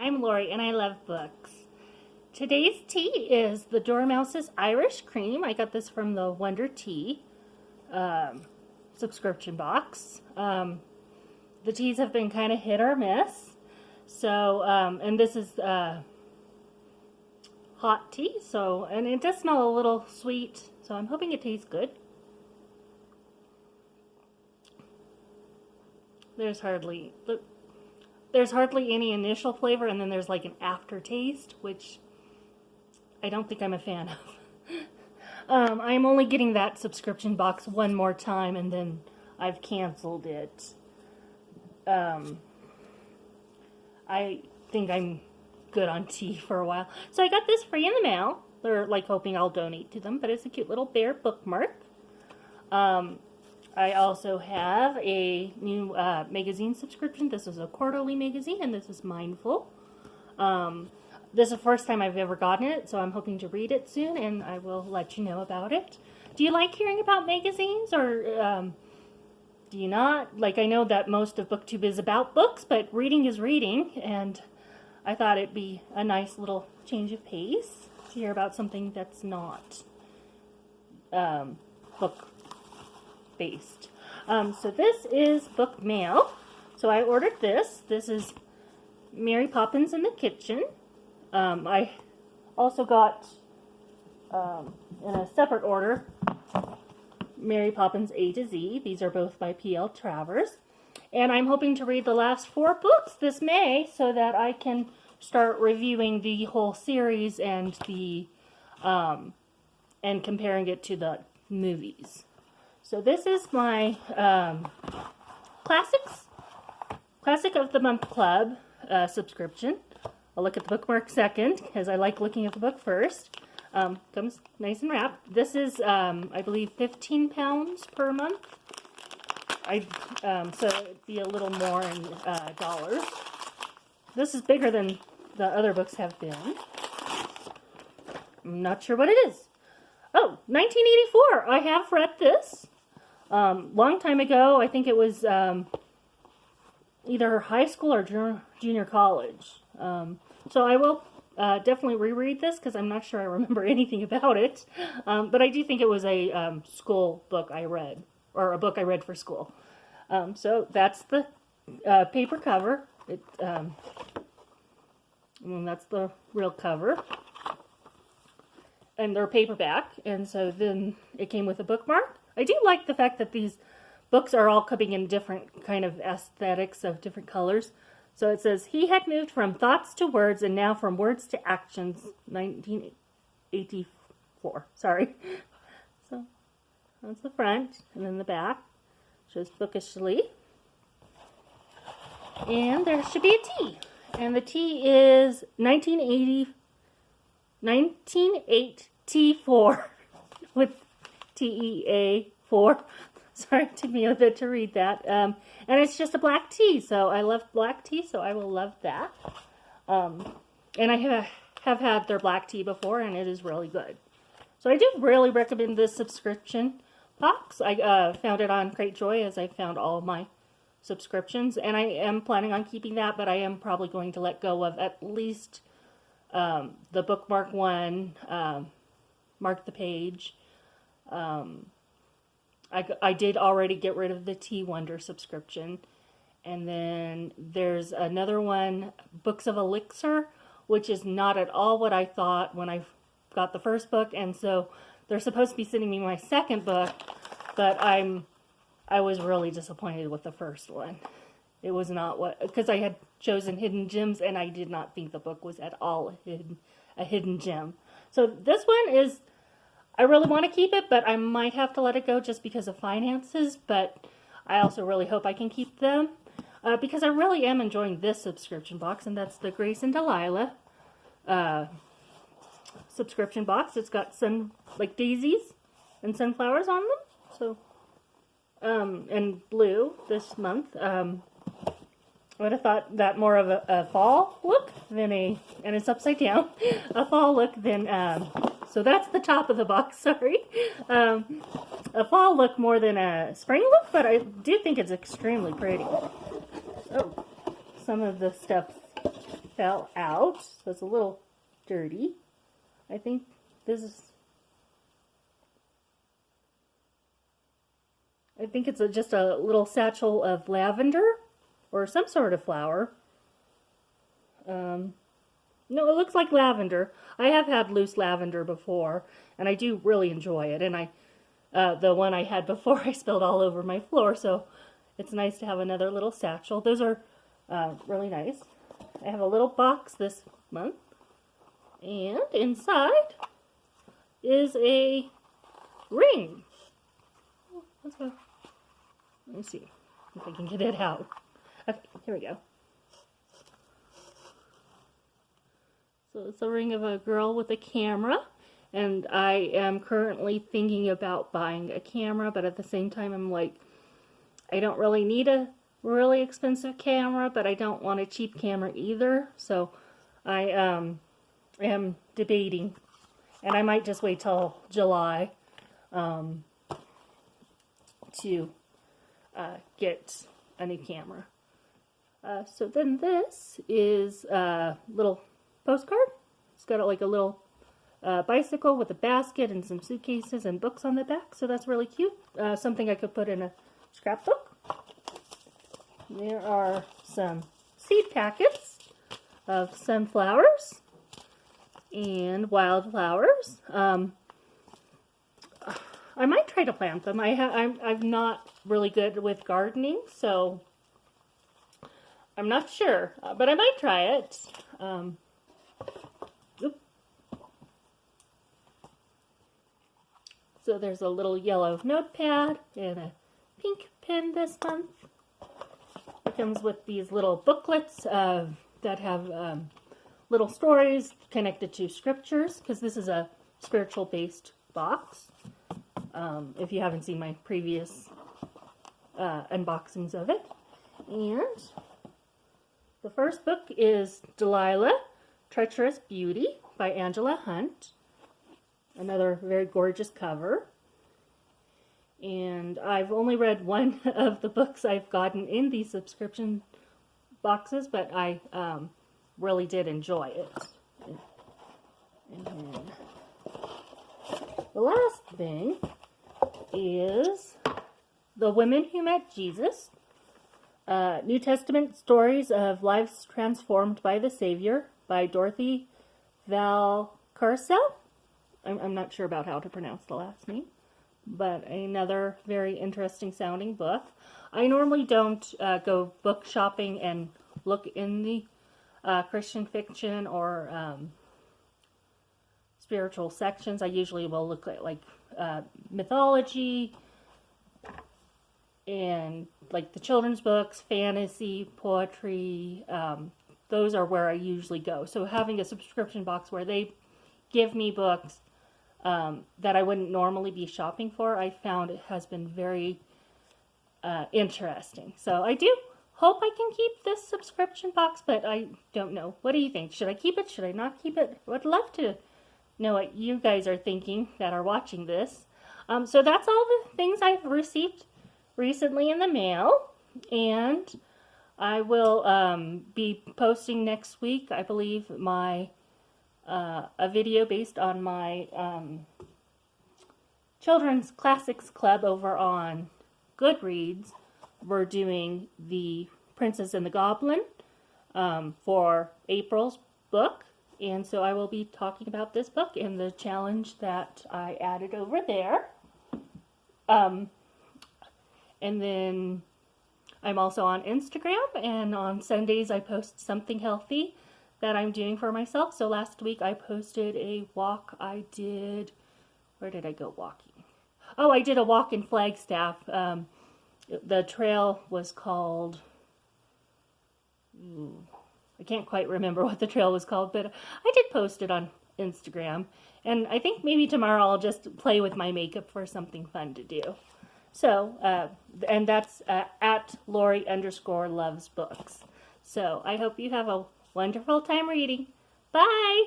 I'm Lori and I love books. Today's tea is the Dormouse's Irish Cream. I got this from the Wonder Tea subscription box. The teas have been kind of hit or miss. So, and this is hot tea, and it does smell a little sweet, so I'm hoping it tastes good. There's hardly any initial flavor, and then there's like an aftertaste, which I don't think I'm a fan of. I'm only getting that subscription box one more time, and then I've canceled it. I think I'm good on tea for a while. So I got this free in the mail. They're like hoping I'll donate to them, but it's a cute little bear bookmark. I also have a new magazine subscription. This is a quarterly magazine, and this is Mindful. This is the first time I've ever gotten it, so I'm hoping to read it soon, and I will let you know about it. Do you like hearing about magazines, or do you not? Like, I know that most of BookTube is about books, but reading is reading, and I thought it'd be a nice little change of pace to hear about something that's not book-based. So this is book mail. So I ordered this. This is Mary Poppins in the Kitchen. I also got, in a separate order, Mary Poppins A to Z. These are both by P.L. Travers. And I'm hoping to read the last 4 books this May so that I can start reviewing the whole series and and comparing it to the movies. So this is my Classic of the Month Club subscription. I'll look at the bookmark second, because I like looking at the book first. Comes nice and wrapped. This is, I believe, £15 per month. So it'd be a little more in dollars. This is bigger than the other books have been. I'm not sure what it is. Oh, 1984. I have read this. Long time ago. I think it was either high school or junior college. So I will definitely reread this because I'm not sure I remember anything about it. But I do think it was a school book I read, or a book I read for school. So that's the paper cover. And that's the real cover. And they're paperback, and so then it came with a bookmark. I do like the fact that these books are all coming in different kind of aesthetics of different colors. So it says, he had moved from thoughts to words and now from words to actions, 1984. Sorry. So that's the front, and then the back shows bookishly. And there should be a T. And the T is 1984 with TEA4. Sorry, it took me a bit to read that. And it's just a black tea, so I love black tea, so I will love that. And I have had their black tea before, and it is really good. So I do really recommend this subscription box. I found it on Cratejoy, as I found all of my subscriptions, and I am planning on keeping that, but I am probably going to let go of at least the bookmark one, Mark the Page. I did already get rid of the Tea Wonder subscription. And then there's another one, Books of Elixir, which is not at all what I thought when I got the first book. And so they're supposed to be sending me my second book, but I was really disappointed with the first one. It was not because I had chosen Hidden Gems, and I did not think the book was at all a hidden gem. So this one is, I really want to keep it, but I might have to let it go just because of finances, but I also really hope I can keep them, because I really am enjoying this subscription box, and that's the Grace and Delilah subscription box. It's got like daisies and sunflowers on them, so, and blue this month. I would have thought that more of a fall look than and it's upside down, a fall look than, so that's the top of the box, sorry. A fall look more than a spring look, but I do think it's extremely pretty. Oh, some of the stuff fell out, so it's a little dirty. I think this is, I think it's just a little satchel of lavender or some sort of flower. No, it looks like lavender. I have had loose lavender before, and I do really enjoy it. And the one I had before, I spilled all over my floor, so it's nice to have another little satchel. Those are really nice. I have a little box this month, and inside is a ring. Let's go. Let me see if I can get it out. Okay, here we go. So it's a ring of a girl with a camera, and I am currently thinking about buying a camera, but at the same time I'm like, I don't really need a really expensive camera, but I don't want a cheap camera either, so I am debating, and I might just wait till July to get a new camera. So then this is a little postcard. It's got like a little bicycle with a basket and some suitcases and books on the back, so that's really cute. Something I could put in a scrapbook. There are some seed packets of sunflowers and wildflowers. I might try to plant them. I'm not really good with gardening, so I'm not sure, but I might try it. So there's a little yellow notepad and a pink pen this month. It comes with these little booklets that have little stories connected to scriptures, because this is a spiritual-based box. If you haven't seen my previous unboxings of it. And the first book is Delilah, Treacherous Beauty by Angela Hunt. Another very gorgeous cover. And I've only read one of the books I've gotten in these subscription boxes, but I really did enjoy it. And then the last thing is The Women Who Met Jesus, New Testament Stories of Lives Transformed by the Savior by Dorothy Valcarcel. I'm not sure about how to pronounce the last name, but another very interesting sounding book. I normally don't go book shopping and look in the Christian fiction or spiritual sections. I usually will look at like mythology and like the children's books, fantasy, poetry. Those are where I usually go. So having a subscription box where they give me books that I wouldn't normally be shopping for, I found it has been very interesting. So I do hope I can keep this subscription box, but I don't know. What do you think? Should I keep it? Should I not keep it? I would love to know what you guys are thinking that are watching this. So that's all the things I've received recently in the mail, and I will be posting next week, I believe, my a video based on my Children's Classics Club over on Goodreads. We're doing The Princess and the Goblin for April's book, and so I will be talking about this book and the challenge that I added over there. And then I'm also on Instagram, and on Sundays I post something healthy that I'm doing for myself. So last week I posted a walk I did. Where did I go walking? Oh, I did a walk in Flagstaff. The trail was called, I can't quite remember what the trail was called, but I did post it on Instagram. And I think maybe tomorrow I'll just play with my makeup for something fun to do. So, and that's at Lori_loves books. So I hope you have a wonderful time reading. Bye!